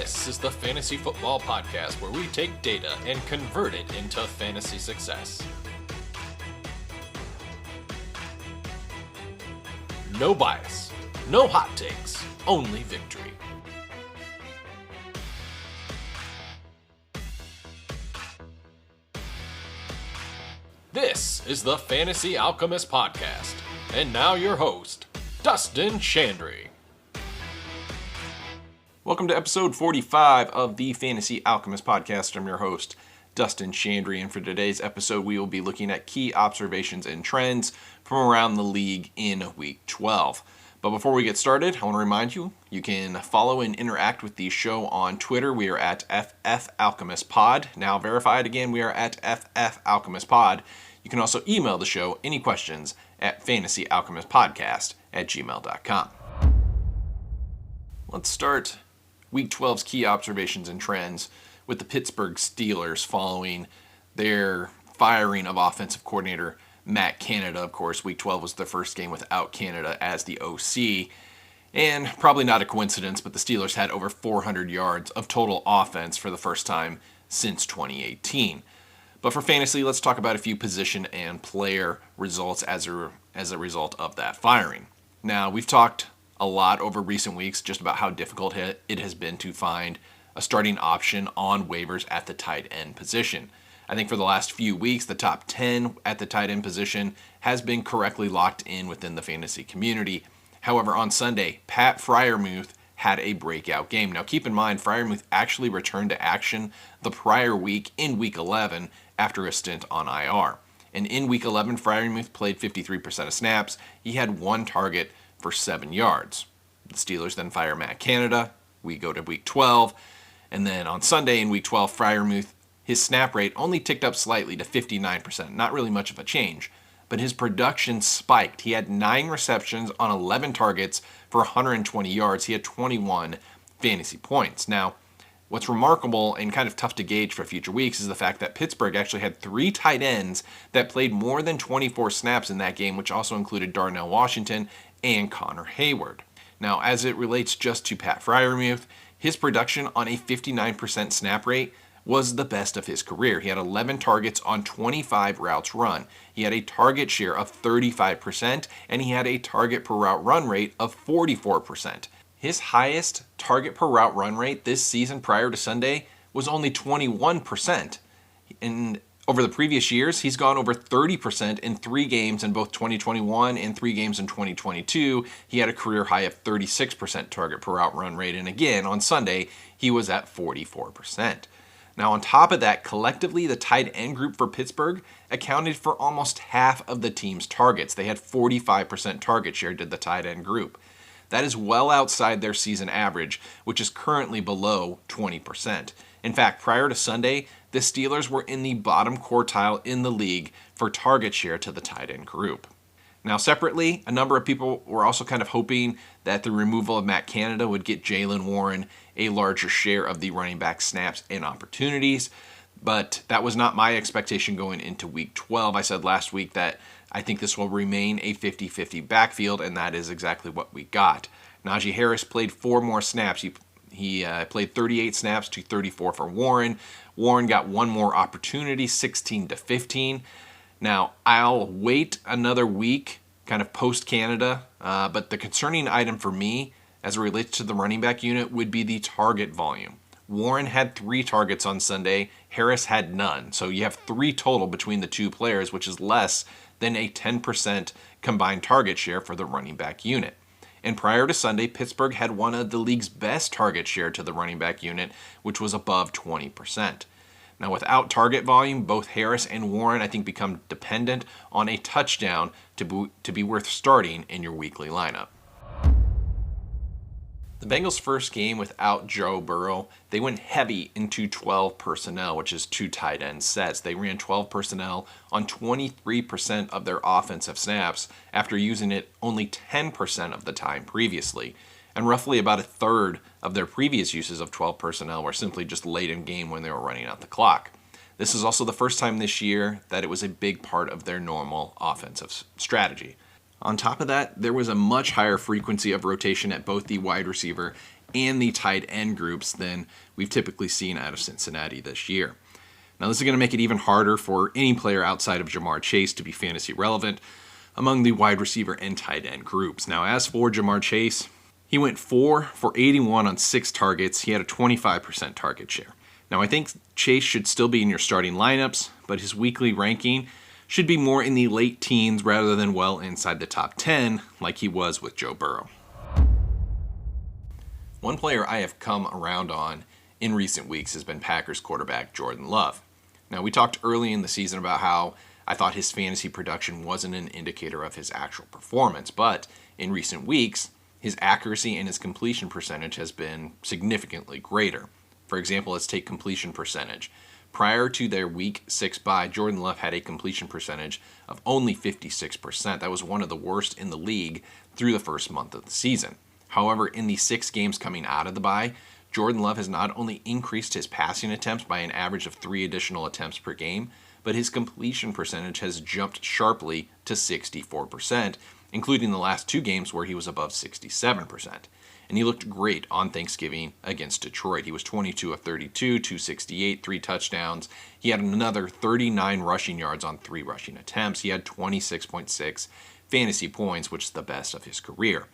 This is the Fantasy Football Podcast, where we take data and convert it into fantasy success. No bias, no hot takes, only victory. This is the Fantasy Alchemist Podcast, and now your host, Dustin Chandry. Welcome to episode 45 of the Fantasy Alchemist Podcast. I'm your host, Dustin Chandry, and for today's episode, we will be looking at key observations and trends from around the league in Week 12. But before we get started, I want to remind you, you can follow and interact with the show on Twitter. We are at FFAlchemistPod. Now verified again, we are at FFAlchemistPod. You can also email the show any questions at fantasyalchemistpodcast@gmail.com. Let's start Week 12's key observations and trends with the Pittsburgh Steelers following their firing of offensive coordinator Matt Canada. Of course, Week 12 was the first game without Canada as the OC. And probably not a coincidence, but the Steelers had over 400 yards of total offense for the first time since 2018. But for fantasy, let's talk about a few position and player results as a result of that firing. Now, we've talked a lot over recent weeks just about how difficult it has been to find a starting option on waivers at the tight end position. I think for the last few weeks, the top 10 at the tight end position has been correctly locked in within the fantasy community. However, on Sunday, Pat Freiermuth had a breakout game. Now, keep in mind, Freiermuth actually returned to action the prior week in Week 11 after a stint on IR. And in Week 11, Freiermuth played 53% of snaps. He had one target for 7 yards. The Steelers then fire Matt Canada. We go to Week 12. And then on Sunday in Week 12, Freiermuth, his snap rate only ticked up slightly to 59%. Not really much of a change. But his production spiked. He had 9 receptions on 11 targets for 120 yards. He had 21 fantasy points. Now, what's remarkable and kind of tough to gauge for future weeks is the fact that Pittsburgh actually had 3 tight ends that played more than 24 snaps in that game, which also included Darnell Washington and Connor Hayward. Now, as it relates just to Pat Freiermuth, his production on a 59% snap rate was the best of his career. He had 11 targets on 25 routes run. He had a target share of 35%, and he had a target per route run rate of 44%. His highest target per route run rate this season prior to Sunday was only 21%. And over the previous years, he's gone over 30% in 3 games in both 2021 and 3 games in 2022. He had a career high of 36% target per route run rate. And again, on Sunday, he was at 44%. Now, on top of that, collectively, the tight end group for Pittsburgh accounted for almost half of the team's targets. They had 45% target share, did the tight end group. That is well outside their season average, which is currently below 20%. In fact, prior to Sunday, the Steelers were in the bottom quartile in the league for target share to the tight end group. Now, separately, a number of people were also kind of hoping that the removal of Matt Canada would get Jaylen Warren a larger share of the running back snaps and opportunities, but that was not my expectation going into Week 12. I said last week that I think this will remain a 50-50 backfield, and that is exactly what we got. Najee Harris played 4 more snaps. He played 38 snaps to 34 for Warren. Warren got 1 more opportunity, 16-15. Now, I'll wait another week, kind of post-Canada, but the concerning item for me as it relates to the running back unit would be the target volume. Warren had 3 targets on Sunday. Harris had none. So you have 3 total between the 2 players, which is less than a 10% combined target share for the running back unit. And prior to Sunday, Pittsburgh had one of the league's best target share to the running back unit, which was above 20%. Now, without target volume, both Harris and Warren, I think, become dependent on a touchdown to be worth starting in your weekly lineup. The Bengals' first game without Joe Burrow, they went heavy into 12 personnel, which is 2 tight end sets. They ran 12 personnel on 23% of their offensive snaps after using it only 10% of the time previously. And roughly about a third of their previous uses of 12 personnel were simply just late in game when they were running out the clock. This is also the first time this year that it was a big part of their normal offensive strategy. On top of that, there was a much higher frequency of rotation at both the wide receiver and the tight end groups than we've typically seen out of Cincinnati this year. Now, this is going to make it even harder for any player outside of Jamar Chase to be fantasy relevant among the wide receiver and tight end groups. Now, as for Jamar Chase, he went 4 for 81 on 6 targets. He had a 25% target share. Now, I think Chase should still be in your starting lineups, but his weekly ranking should be more in the late teens rather than well inside the top 10 like he was with Joe Burrow. One player I have come around on in recent weeks has been Packers quarterback Jordan Love. Now, we talked early in the season about how I thought his fantasy production wasn't an indicator of his actual performance, but in recent weeks, his accuracy and his completion percentage has been significantly greater. For example, let's take completion percentage. Prior to their Week 6 bye, Jordan Love had a completion percentage of only 56%. That was one of the worst in the league through the first month of the season. However, in the 6 games coming out of the bye, Jordan Love has not only increased his passing attempts by an average of 3 additional attempts per game, but his completion percentage has jumped sharply to 64%, including the last 2 games where he was above 67%. And he looked great on Thanksgiving against Detroit. He was 22 of 32, 268, 3 touchdowns. He had another 39 rushing yards on 3 rushing attempts. He had 26.6 fantasy points, which is the best of his career.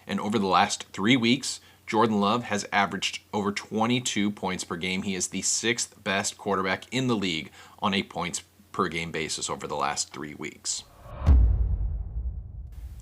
And over the last 3 weeks, Jordan Love has averaged over 22 points per game. He is the 6th best quarterback in the league on a points per game basis over the last 3 weeks.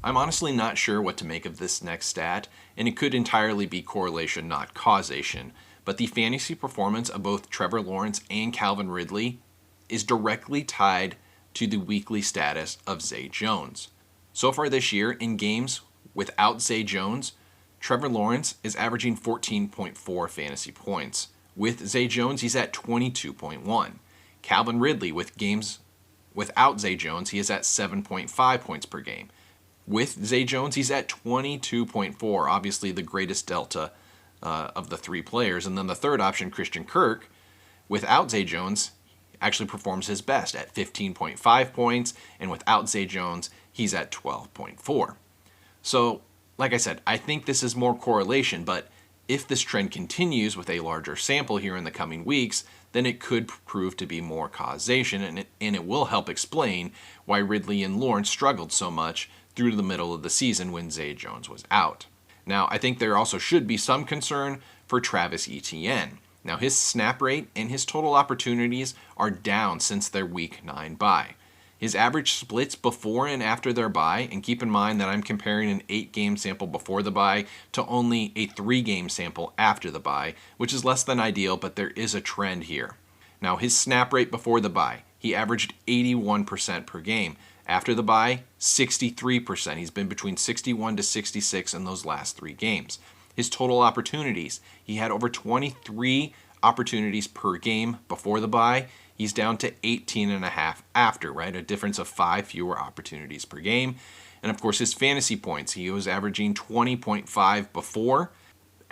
I'm honestly not sure what to make of this next stat, and it could entirely be correlation, not causation, but the fantasy performance of both Trevor Lawrence and Calvin Ridley is directly tied to the weekly status of Zay Jones. So far this year, in games without Zay Jones, Trevor Lawrence is averaging 14.4 fantasy points. With Zay Jones, he's at 22.1. Calvin Ridley, with games without Zay Jones, he is at 7.5 points per game. With Zay Jones, he's at 22.4, obviously the greatest delta of the 3 players. And then the third option, Christian Kirk, without Zay Jones, actually performs his best at 15.5 points, and without Zay Jones, he's at 12.4. So, like I said, I think this is more correlation, but if this trend continues with a larger sample here in the coming weeks, then it could prove to be more causation, and it will help explain why Ridley and Lawrence struggled so much through the middle of the season when Zay Jones was out. Now, I think there also should be some concern for Travis Etienne. Now, his snap rate and his total opportunities are down since their Week 9 bye. His average splits before and after their bye, and keep in mind that I'm comparing an 8-game sample before the bye to only a 3-game sample after the bye, which is less than ideal, but there is a trend here. Now, his snap rate before the bye, he averaged 81% per game. After the bye, 63%. He's been between 61 to 66 in those last 3 games. His total opportunities, he had over 23 opportunities per game before the bye. He's down to 18.5 after, right? A difference of 5 fewer opportunities per game. And of course, his fantasy points, he was averaging 20.5 before,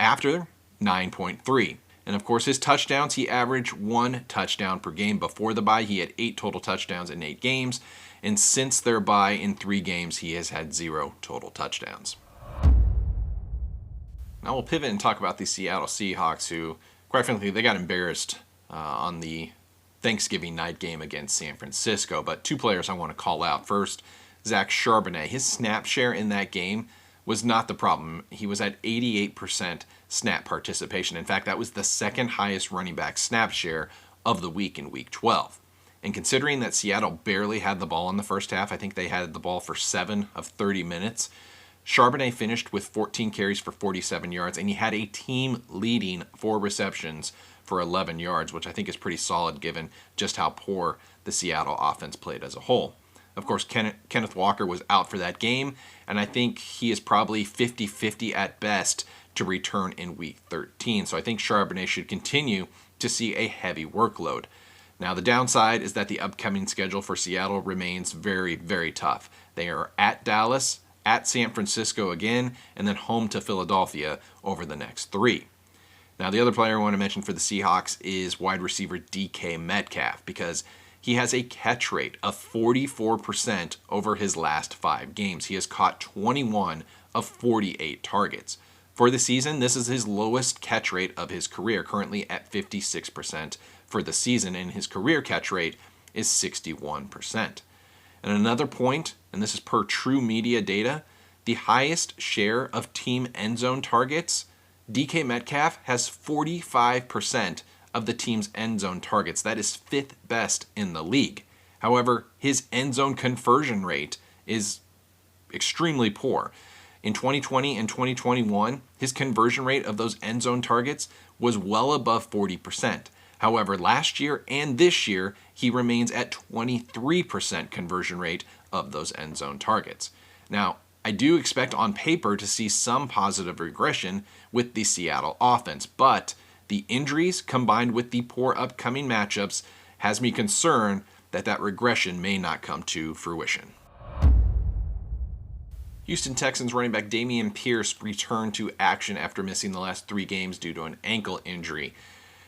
after 9.3. And of course, his touchdowns, he averaged 1 touchdown per game before the bye. He had 8 total touchdowns in 8 games. And since their bye in 3 games, he has had 0 total touchdowns. Now we'll pivot and talk about the Seattle Seahawks, who, quite frankly, they got embarrassed on the Thanksgiving night game against San Francisco. But 2 players I want to call out. First, Zach Charbonnet. His snap share in that game was not the problem. He was at 88% snap participation. In fact, that was the second highest running back snap share of the week in Week 12. And considering that Seattle barely had the ball in the first half, I think they had the ball for 7 of 30 minutes, Charbonnet finished with 14 carries for 47 yards, and he had a team-leading 4 receptions for 11 yards, which I think is pretty solid given just how poor the Seattle offense played as a whole. Of course, Kenneth Walker was out for that game, and I think he is probably 50-50 at best to return in Week 13. So I think Charbonnet should continue to see a heavy workload. Now, the downside is that the upcoming schedule for Seattle remains very, very tough. They are at Dallas, at San Francisco again, and then home to Philadelphia over the next 3. Now, the other player I want to mention for the Seahawks is wide receiver DK Metcalf, because he has a catch rate of 44% over his last 5 games. He has caught 21 of 48 targets. For the season, this is his lowest catch rate of his career, currently at 56% for the season, and his career catch rate is 61%. And another point, and this is per True Media data, the highest share of team end zone targets, DK Metcalf has 45% of the team's end zone targets. That is 5th best in the league. However, his end zone conversion rate is extremely poor. In 2020 and 2021, his conversion rate of those end zone targets was well above 40%. However, last year and this year, he remains at 23% conversion rate of those end zone targets. Now, I do expect on paper to see some positive regression with the Seattle offense, but the injuries combined with the poor upcoming matchups has me concerned that regression may not come to fruition. Houston Texans running back Dameon Pierce returned to action after missing the last 3 games due to an ankle injury.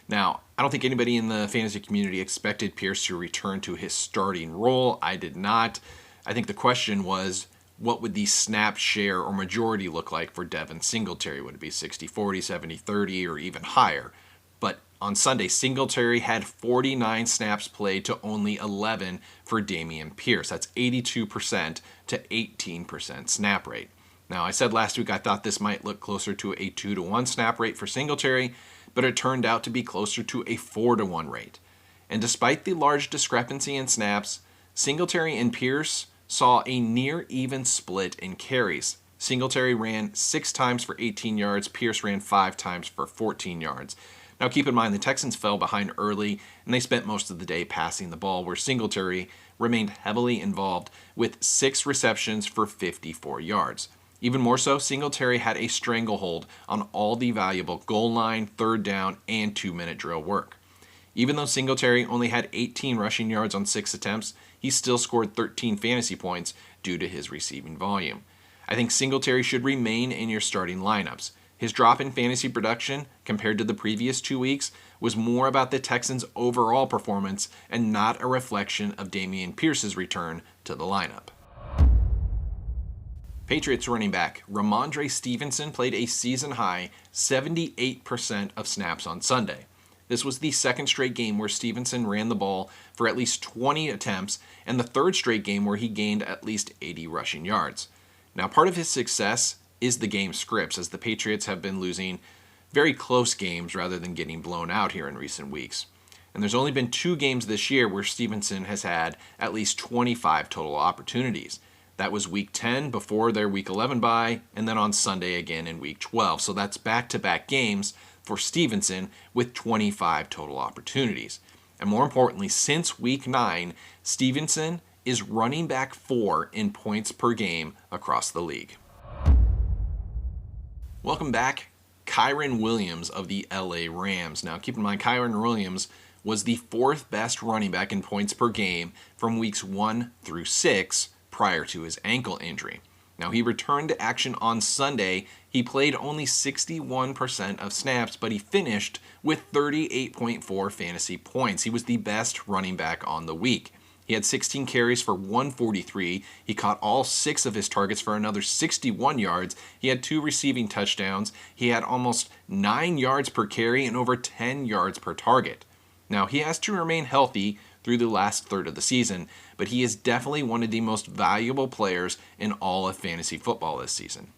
Now, I don't think anybody in the fantasy community expected Pierce to return to his starting role. I did not. I think the question was, what would the snap share or majority look like for Devin Singletary? Would it be 60-40, 70-30, or even higher? But on Sunday, Singletary had 49 snaps played to only 11 for Dameon Pierce. That's 82% to 18% snap rate. Now, I said last week I thought this might look closer to a 2-to-1 snap rate for Singletary, but it turned out to be closer to a 4-to-1 rate. And despite the large discrepancy in snaps, Singletary and Pierce saw a near even split in carries. Singletary ran 6 times for 18 yards, Pierce ran 5 times for 14 yards. Now keep in mind the Texans fell behind early and they spent most of the day passing the ball, where Singletary remained heavily involved with 6 receptions for 54 yards. Even more so, Singletary had a stranglehold on all the valuable goal line, 3rd down, and 2-minute drill work. Even though Singletary only had 18 rushing yards on 6 attempts, he still scored 13 fantasy points due to his receiving volume. I think Singletary should remain in your starting lineups. His drop in fantasy production compared to the previous 2 weeks was more about the Texans' overall performance and not a reflection of Dameon Pierce's return to the lineup. Patriots running back Ramondre Stevenson played a season-high 78% of snaps on Sunday. This was the 2nd straight game where Stevenson ran the ball for at least 20 attempts and the 3rd straight game where he gained at least 80 rushing yards. Now, part of his success is the game scripts, as the Patriots have been losing very close games rather than getting blown out here in recent weeks. And there's only been 2 games this year where Stevenson has had at least 25 total opportunities. That was Week 10 before their Week 11 bye, and then on Sunday again in Week 12. So that's back-to-back games for Stevenson with 25 total opportunities. And more importantly, since Week 9, Stevenson is running back 4 in points per game across the league. Welcome back, Kyren Williams of the LA Rams. Now keep in mind, Kyren Williams was the 4th best running back in points per game from weeks 1 through 6 prior to his ankle injury. Now, he returned to action on Sunday. He played only 61% of snaps, but he finished with 38.4 fantasy points. He was the best running back on the week. He had 16 carries for 143. He caught all 6 of his targets for another 61 yards. He had 2 receiving touchdowns. He had almost 9 yards per carry and over 10 yards per target. Now, he has to remain healthy through the last third of the season, but he is definitely one of the most valuable players in all of fantasy football this season.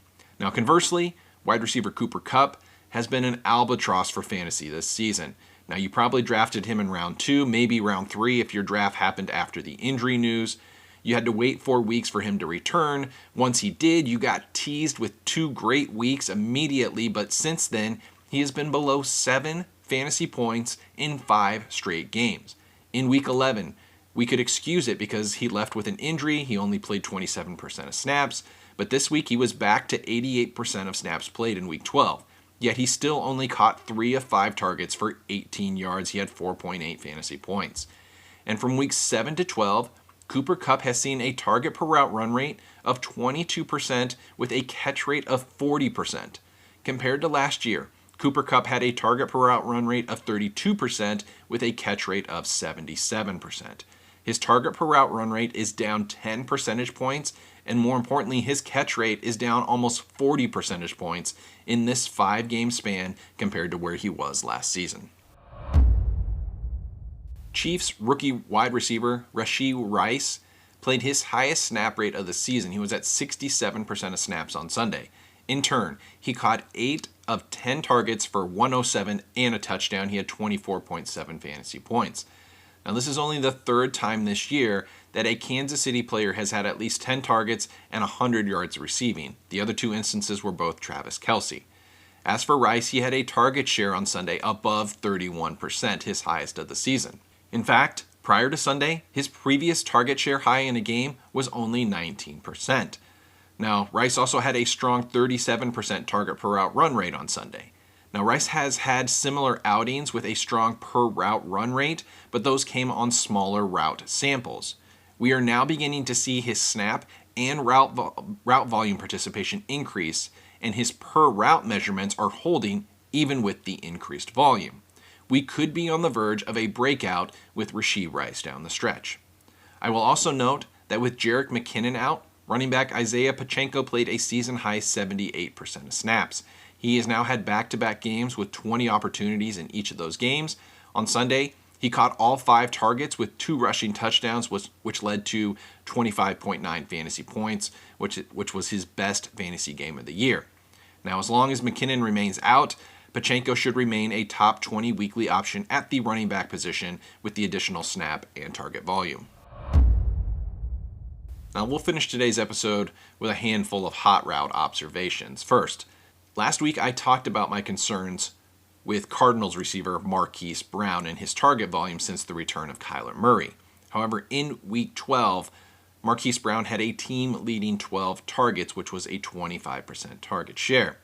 Now, conversely, wide receiver Cooper Kupp has been an albatross for fantasy this season. Now, you probably drafted him in round 2, maybe round 3 if your draft happened after the injury news. You had to wait 4 weeks for him to return. Once he did, you got teased with 2 great weeks immediately, but since then, he has been below 7 fantasy points in 5 straight games. In Week 11, we could excuse it because he left with an injury. He only played 27% of snaps, but this week he was back to 88% of snaps played in Week 12. Yet he still only caught 3 of 5 targets for 18 yards. He had 4.8 fantasy points. And from weeks 7 to 12, Cooper Kupp has seen a target per route run rate of 22% with a catch rate of 40%. Compared to last year, Cooper Kupp had a target per route run rate of 32% with a catch rate of 77%. His target per route run rate is down 10 percentage points, and more importantly, his catch rate is down almost 40 percentage points in this 5-game span compared to where he was last season. Chiefs rookie wide receiver Rashee Rice played his highest snap rate of the season. He was at 67% of snaps on Sunday. In turn, he caught 8 of 10 targets for 107 and a touchdown. He had 24.7 fantasy points. Now, this is only the third time this year that a Kansas City player has had at least 10 targets and 100 yards receiving. The other 2 instances were both Travis Kelce. As for Rice, he had a target share on Sunday above 31%, his highest of the season. In fact, prior to Sunday, his previous target share high in a game was only 19%. Now, Rice also had a strong 37% target per route run rate on Sunday. Now, Rice has had similar outings with a strong per route run rate, but those came on smaller route samples. We are now beginning to see his snap and route volume participation increase, and his per route measurements are holding even with the increased volume. We could be on the verge of a breakout with Rashee Rice down the stretch. I will also note that with Jerick McKinnon out, running back Isaiah Pacheco played a season-high 78% of snaps. He has now had back-to-back games with 20 opportunities in each of those games. On Sunday, he caught all 5 targets with 2 rushing touchdowns, which led to 25.9 fantasy points, which was his best fantasy game of the year. Now, as long as McKinnon remains out, Pacheco should remain a top 20 weekly option at the running back position with the additional snap and target volume. Now, we'll finish today's episode with a handful of hot route observations. First, last week I talked about my concerns with Cardinals receiver Marquise Brown and his target volume since the return of Kyler Murray. However, in Week 12, Marquise Brown had a team-leading 12 targets, which was a 25% target share.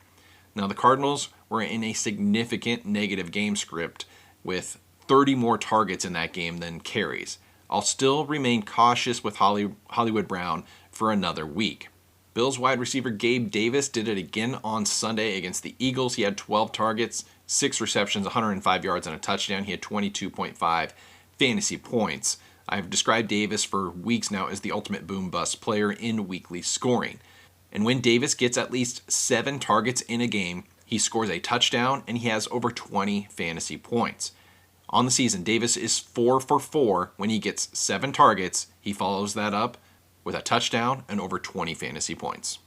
Now, the Cardinals were in a significant negative game script with 30 more targets in that game than carries. I'll still remain cautious with Hollywood Brown for another week. Bills wide receiver Gabe Davis did it again on Sunday against the Eagles. He had 12 targets, 6 receptions, 105 yards, and a touchdown. He had 22.5 fantasy points. I've described Davis for weeks now as the ultimate boom-bust player in weekly scoring. And when Davis gets at least 7 targets in a game, he scores a touchdown and he has over 20 fantasy points. On the season, Davis is 4 for 4 when he gets 7 targets. He follows that up with a touchdown and over 20 fantasy points.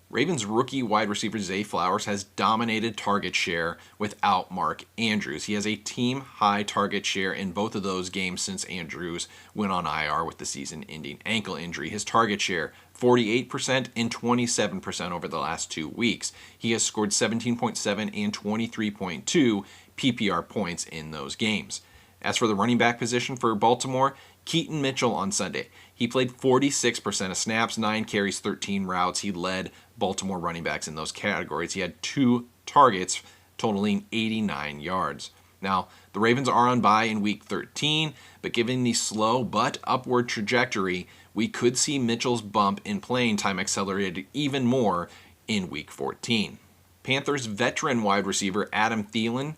Ravens rookie wide receiver Zay Flowers has dominated target share without Mark Andrews. He has a team-high target share in both of those games since Andrews went on IR with the season-ending ankle injury. His target share, 48% and 27% over the last 2 weeks. He has scored 17.7 and 23.2 PPR points in those games. As for the running back position for Baltimore, Keaton Mitchell on Sunday. He played 46% of snaps, 9 carries, 13 routes. He led Baltimore running backs in those categories. He had 2 targets, totaling 89 yards. Now, the Ravens are on bye in Week 13, but given the slow but upward trajectory, we could see Mitchell's bump in playing time accelerated even more in Week 14. Panthers veteran wide receiver Adam Thielen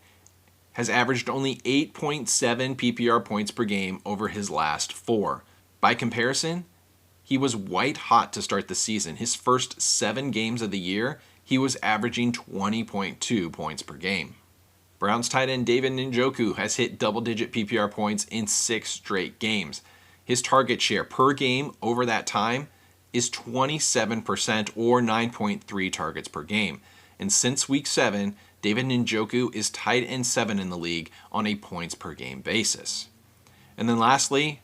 has averaged only 8.7 PPR points per game over his last 4. By comparison, he was white hot to start the season. His first 7 games of the year, he was averaging 20.2 points per game. Browns tight end David Njoku has hit double-digit PPR points in 6 straight games. His target share per game over that time is 27% or 9.3 targets per game. And since Week 7, David Njoku is tight end 7 in the league on a points per game basis. And then lastly,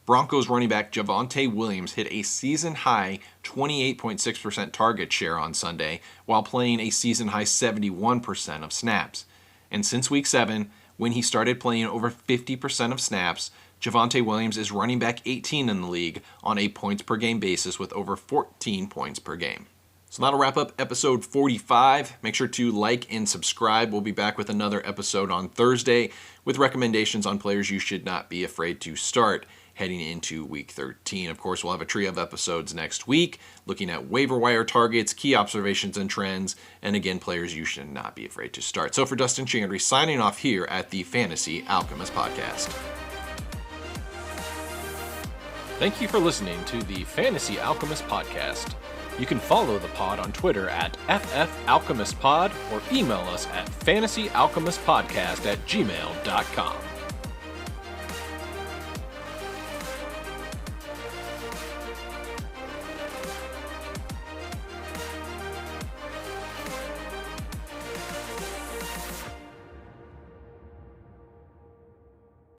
Broncos running back Javonte Williams hit a season-high 28.6% target share on Sunday while playing a season-high 71% of snaps. And since Week 7, when he started playing over 50% of snaps, Javonte Williams is running back 18 in the league on a points per game basis with over 14 points per game. So that'll wrap up episode 45. Make sure to like and subscribe. We'll be back with another episode on Thursday with recommendations on players you should not be afraid to start heading into Week 13. Of course, we'll have a trio of episodes next week looking at waiver wire targets, key observations and trends, and again, players you should not be afraid to start. So for Dustin Chandry, signing off here at the Fantasy Alchemist Podcast. Thank you for listening to the Fantasy Alchemist Podcast. You can follow the pod on Twitter at FFAlchemistPod or email us at fantasyalchemistpodcast@gmail.com.